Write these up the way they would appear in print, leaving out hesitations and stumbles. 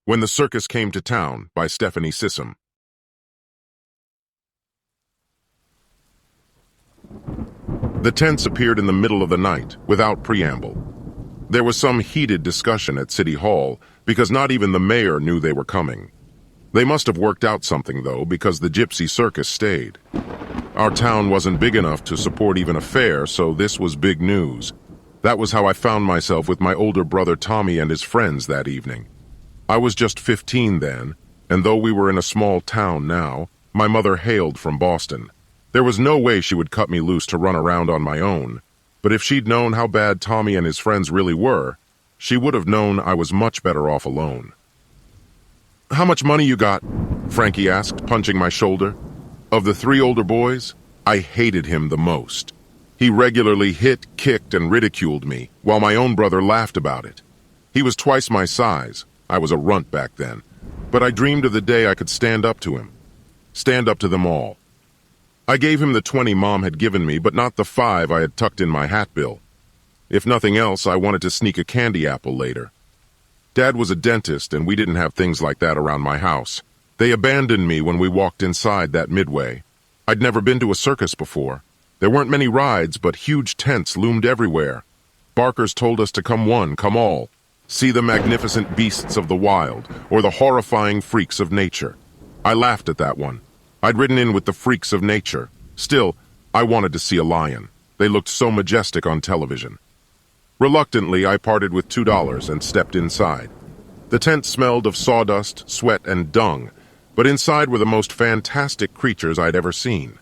When the Circus Came to Town by Stephanie Scissom. The tents appeared in the middle of the night, without preamble. There was some heated discussion at City Hall, because not even the mayor knew they were coming. They must have worked out something, though, because the Gypsy Circus stayed. Our town wasn't big enough to support even a fair, so this was big news. That was how I found myself with my older brother Tommy and his friends that evening. I was just 15 then, and though we were in a small town now, my mother hailed from Boston. There was no way she would cut me loose to run around on my own, but if she'd known how bad Tommy and his friends really were, she would have known I was much better off alone. "How much money you got?" Frankie asked, punching my shoulder. Of the 3 older boys, I hated him the most. He regularly hit, kicked, and ridiculed me, while my own brother laughed about it. He was twice my size. I was a runt back then, but I dreamed of the day I could stand up to him. Stand up to them all. I gave him the 20 Mom had given me, but not the 5 I had tucked in my hat bill. If nothing else, I wanted to sneak a candy apple later. Dad was a dentist, and we didn't have things like that around my house. They abandoned me when we walked inside that midway. I'd never been to a circus before. There weren't many rides, but huge tents loomed everywhere. Barkers told us to come one, come all. See the magnificent beasts of the wild, or the horrifying freaks of nature. I laughed at that one. I'd ridden in with the freaks of nature. Still, I wanted to see a lion. They looked so majestic on television. Reluctantly, I parted with $2 and stepped inside. The tent smelled of sawdust, sweat, and dung, but inside were the most fantastic creatures I'd ever seen.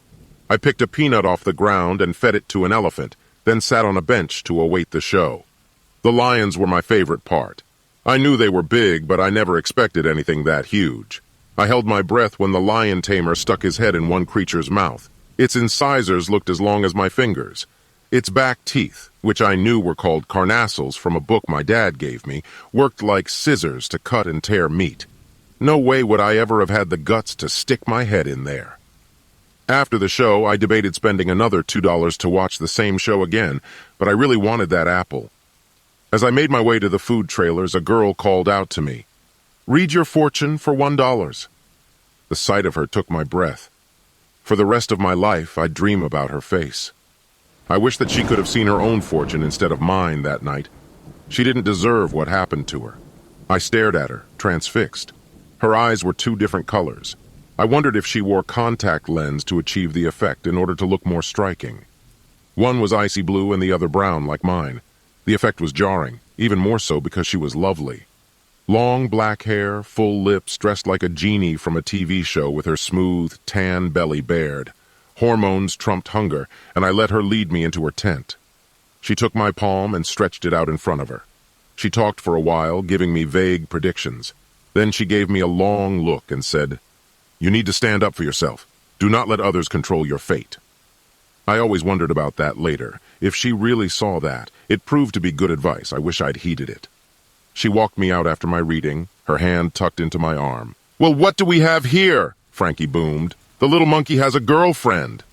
I picked a peanut off the ground and fed it to an elephant, then sat on a bench to await the show. The lions were my favorite part. I knew they were big, but I never expected anything that huge. I held my breath when the lion tamer stuck his head in one creature's mouth. Its incisors looked as long as my fingers. Its back teeth, which I knew were called carnassals from a book my dad gave me, worked like scissors to cut and tear meat. No way would I ever have had the guts to stick my head in there. After the show, I debated spending another $2 to watch the same show again, but I really wanted that apple. As I made my way to the food trailers, a girl called out to me, "Read your fortune for $1. The sight of her took my breath. For the rest of my life, I'd dream about her face. I wish that she could have seen her own fortune instead of mine that night. She didn't deserve what happened to her. I stared at her, transfixed. Her eyes were 2 different colors. I wondered if she wore contact lens to achieve the effect in order to look more striking. One was icy blue and the other brown, like mine. The effect was jarring, even more so because she was lovely. Long black hair, full lips, dressed like a genie from a TV show with her smooth, tan belly bared. Hormones trumped hunger, and I let her lead me into her tent. She took my palm and stretched it out in front of her. She talked for a while, giving me vague predictions. Then she gave me a long look and said, "You need to stand up for yourself. Do not let others control your fate." I always wondered about that later. If she really saw that, it proved to be good advice. I wish I'd heeded it. She walked me out after my reading, her hand tucked into my arm. "Well, what do we have here?" Frankie boomed. "The little monkey has a girlfriend."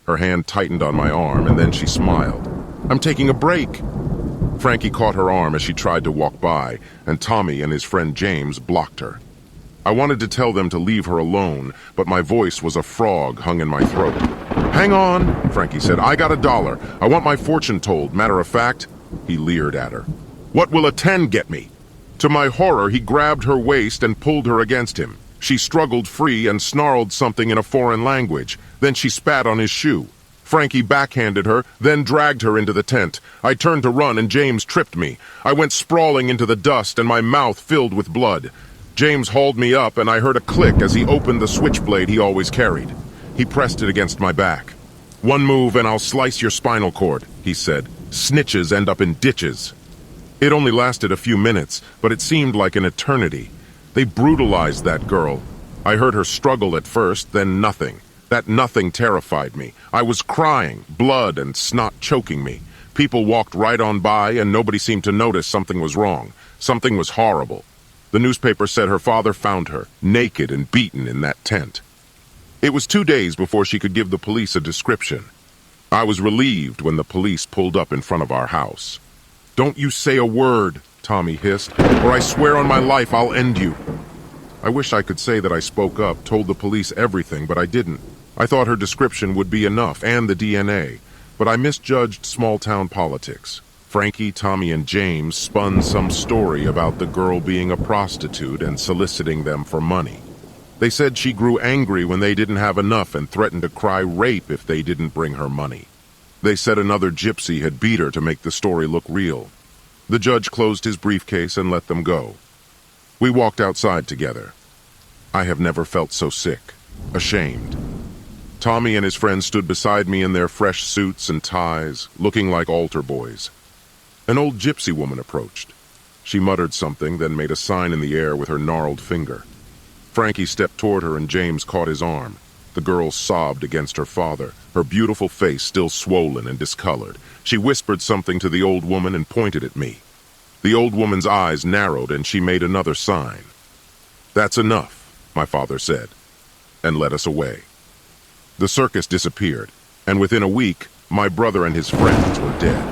Her hand tightened on my arm, and then she smiled. "I'm taking a break." Frankie caught her arm as she tried to walk by, and Tommy and his friend James blocked her. I wanted to tell them to leave her alone, but my voice was a frog hung in my throat. "Hang on," Frankie said. "I got $1. I want my fortune told. Matter of fact," he leered at her, "what will a 10 get me?" To my horror, he grabbed her waist and pulled her against him. She struggled free and snarled something in a foreign language. Then she spat on his shoe. Frankie backhanded her, then dragged her into the tent. I turned to run, and James tripped me. I went sprawling into the dust, and my mouth filled with blood. James hauled me up, and I heard a click as he opened the switchblade he always carried. He pressed it against my back. "One move, and I'll slice your spinal cord," he said. "Snitches end up in ditches." It only lasted a few minutes, but it seemed like an eternity. They brutalized that girl. I heard her struggle at first, then nothing. That nothing terrified me. I was crying, blood and snot choking me. People walked right on by, and nobody seemed to notice something was wrong. Something was horrible. The newspaper said her father found her, naked and beaten in that tent. It was 2 days before she could give the police a description. I was relieved when the police pulled up in front of our house. "Don't you say a word," Tommy hissed, "or I swear on my life I'll end you." I wish I could say that I spoke up, told the police everything, but I didn't. I thought her description would be enough, and the DNA, but I misjudged small-town politics. Frankie, Tommy, and James spun some story about the girl being a prostitute and soliciting them for money. They said she grew angry when they didn't have enough and threatened to cry rape if they didn't bring her money. They said another gypsy had beat her to make the story look real. The judge closed his briefcase and let them go. We walked outside together. I have never felt so sick, ashamed. Tommy and his friends stood beside me in their fresh suits and ties, looking like altar boys. An old gypsy woman approached. She muttered something, then made a sign in the air with her gnarled finger. Frankie stepped toward her and James caught his arm. The girl sobbed against her father, her beautiful face still swollen and discolored. She whispered something to the old woman and pointed at me. The old woman's eyes narrowed and she made another sign. "That's enough," my father said, and led us away. The circus disappeared, and within a week, my brother and his friends were dead.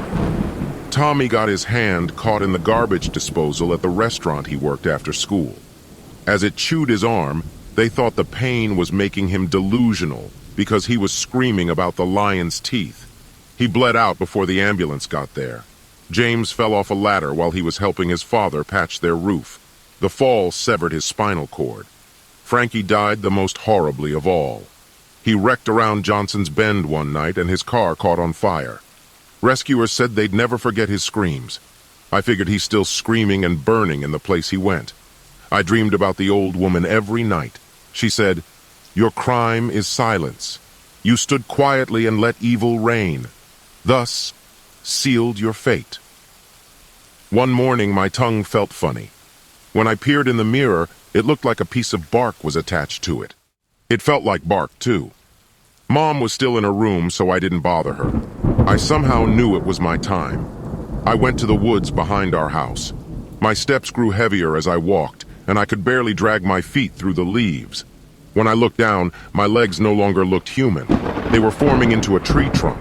Tommy got his hand caught in the garbage disposal at the restaurant he worked after school. As it chewed his arm, they thought the pain was making him delusional because he was screaming about the lion's teeth. He bled out before the ambulance got there. James fell off a ladder while he was helping his father patch their roof. The fall severed his spinal cord. Frankie died the most horribly of all. He wrecked around Johnson's Bend one night and his car caught on fire. Rescuers said they'd never forget his screams. I figured he's still screaming and burning in the place he went. I dreamed about the old woman every night. She said, "Your crime is silence. You stood quietly and let evil reign. Thus, sealed your fate." One morning, my tongue felt funny. When I peered in the mirror, it looked like a piece of bark was attached to it. It felt like bark, too. Mom was still in her room, so I didn't bother her. I somehow knew it was my time. I went to the woods behind our house. My steps grew heavier as I walked, and I could barely drag my feet through the leaves. When I looked down, my legs no longer looked human. They were forming into a tree trunk.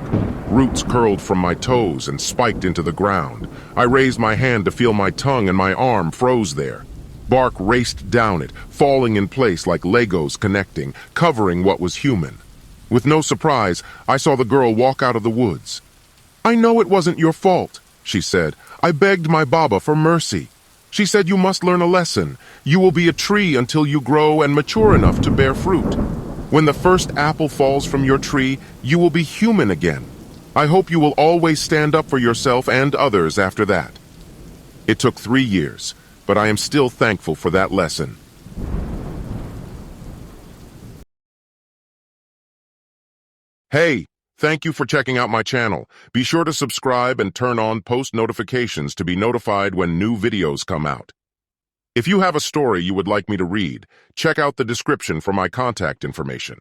Roots curled from my toes and spiked into the ground. I raised my hand to feel my tongue and my arm froze there. Bark raced down it, falling in place like Legos connecting, covering what was human. With no surprise, I saw the girl walk out of the woods. "I know it wasn't your fault," she said. "I begged my Baba for mercy. She said you must learn a lesson. You will be a tree until you grow and mature enough to bear fruit. When the first apple falls from your tree, you will be human again. I hope you will always stand up for yourself and others after that." It took 3 years, but I am still thankful for that lesson. Hey, thank you for checking out my channel. Be sure to subscribe and turn on post notifications to be notified when new videos come out. If you have a story you would like me to read, check out the description for my contact information.